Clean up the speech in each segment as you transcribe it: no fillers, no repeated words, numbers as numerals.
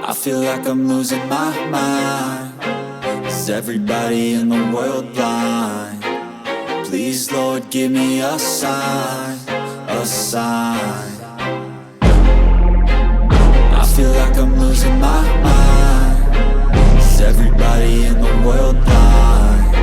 I feel like I'm losing my mind. Is everybody in the world blind? Please, Lord, give me a sign, a sign. I feel like I'm losing my mind. Is everybody in the world blind?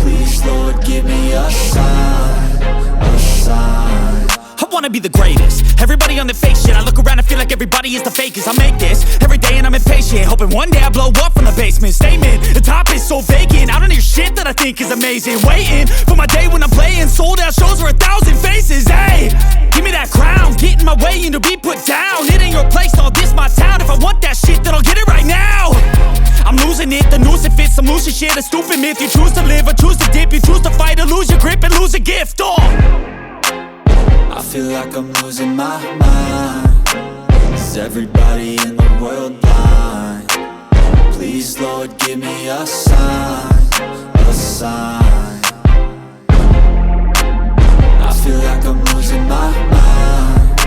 Please, Lord, give me a sign, a sign. I wanna be the greatest. Everybody on the fake shit. I look around and feel like everybody is the fakest. I make this every day and I'm impatient, hoping one day I blow up from the basement. Statement, the top is so vacant. I don't hear shit that I think is amazing. Waiting for my day when I'm playing sold out shows for 1,000 faces. Hey, give me that crown, get in my way and to be put down. It ain't your place, no, this my town. If I want that shit, then I'll get it right now. I'm losing it, the noose it fits, some loose shit, a stupid myth. You choose to live or choose to dip, you choose to fight or lose your grip and lose a gift. I feel like I'm losing my mind. Is everybody in the world blind? Please, Lord, give me a sign, a sign. I feel like I'm losing my mind.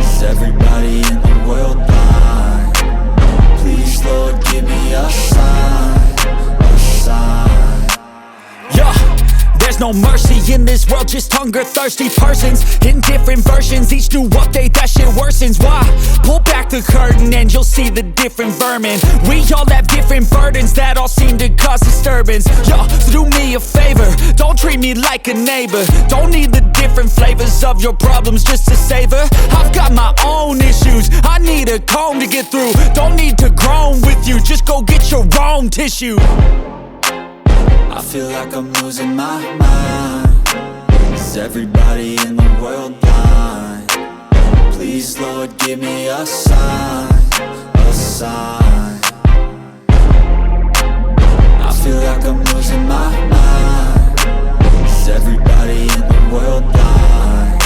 Is everybody in the world blind? Please, Lord, give me a sign, a sign. Yeah. There's no mercy in this world, just hunger-thirsty persons in different versions. Each new update, that shit worsens. Why? Pull back the curtain and you'll see the different vermin. We all have different burdens that all seem to cause disturbance. Yo, so do me a favor, don't treat me like a neighbor. Don't need the different flavors of your problems just to savor. I've got my own issues, I need a comb to get through. Don't need to groan with you, just go get your own tissue. I feel like I'm losing my mind. Is everybody in the world blind? Please, Lord, give me a sign, a sign. I feel like I'm losing my mind. Is everybody in the world blind?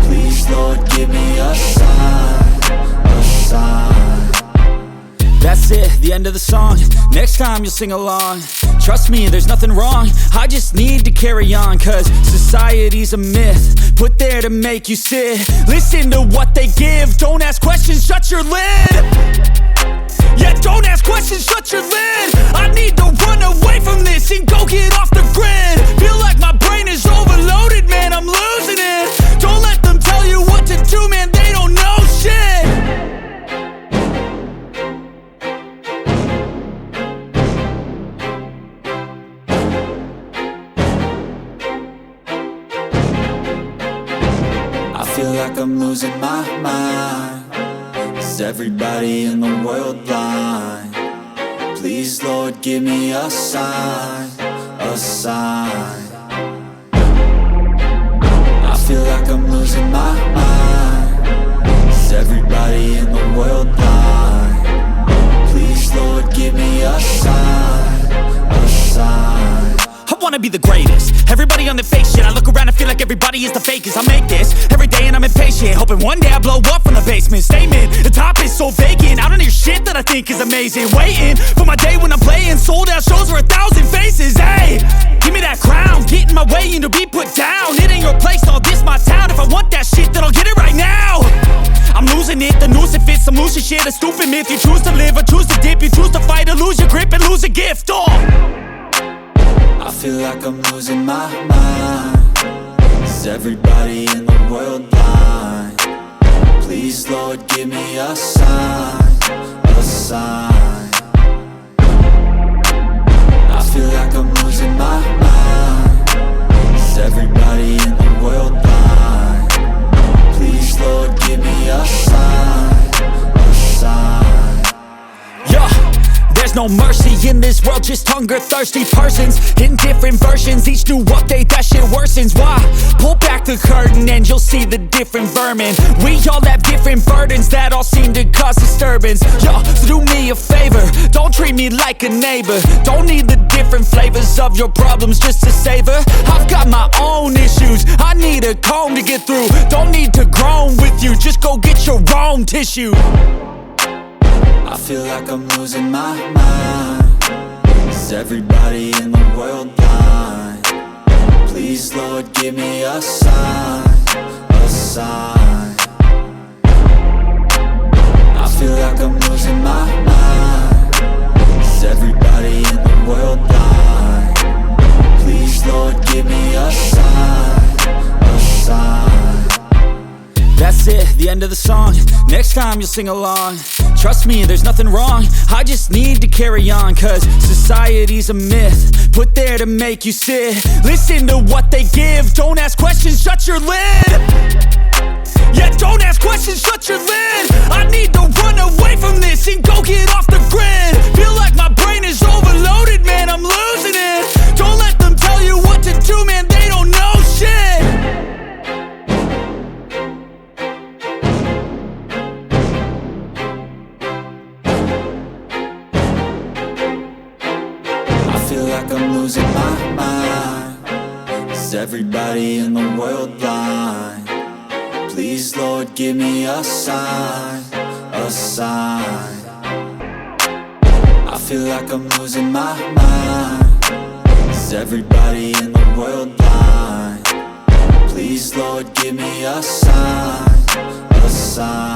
Please, Lord, give me a sign, a sign. That's it, the end of the song. Next time you'll sing along. Trust me, there's nothing wrong. I just need to carry on, cause society's a myth put there to make you sit. Listen to what they give. Don't ask questions, shut your lid. Yeah, don't ask questions, shut your lid. I need to run away from this and go get off the grid. Feel like my brain is overloaded, man, I'm losing it. Don't let them tell you what to do, man, they don't know shit. I feel like I'm losing my mind. Is everybody in the world blind? Please, Lord, give me a sign, a sign. I feel like I'm losing my mind. Is everybody in the world blind? Please, Lord, give me a sign, a sign. I wanna be the greatest. Everybody on the fake shit. I look around and feel like everybody is the fakest. I make this every day and I'm impatient, hoping one day I blow up from the basement. Statement, the top is so vacant. I don't hear shit that I think is amazing. Waiting for my day when I'm playing sold out shows for 1,000 faces. Hey, give me that crown, get in my way and to be put down. It ain't your place, no, this my town. If I want that shit, then I'll get it right now. I'm losing it, the noose it fits, some loose shit, a stupid myth. You choose to live or choose to dip, you choose to fight or lose your grip and lose a gift. I feel like I'm losing my mind. Is everybody in the world blind? Please, Lord, give me a sign, a sign. I feel like I'm losing my mind. Is everybody in the world blind? Please, Lord, give me a sign, a sign. Yeah. There's no mercy in this world, just hunger-thirsty persons in different versions. Each new update, that shit worsens. Why? Pull back the curtain and you'll see the different vermin. We all have different burdens that all seem to cause disturbance. Yo, so do me a favor, don't treat me like a neighbor. Don't need the different flavors of your problems just to savor. I've got my own issues, I need a comb to get through. Don't need to groan with you, just go get your own tissue. I feel like I'm losing my mind. Is everybody in the world blind? Please, Lord, give me a sign, a sign. I feel like I'm losing my end of the song. Next time you'll sing along. Trust me, there's nothing wrong. I just need to carry on, cause society's a myth put there to make you sit. Listen to what they give. Don't ask questions, shut your lid. Yeah, don't ask questions, shut your lid. I need to run away from this and go get off the grid. Feel like my brain is overloaded, man, I'm losing it. Don't let them tell you what to do, man, they don't know shit. I feel like I'm losing my mind. Is everybody in the world blind? Please, Lord, give me a sign, a sign. I feel like I'm losing my mind. Is everybody in the world blind? Please, Lord, give me a sign, a sign.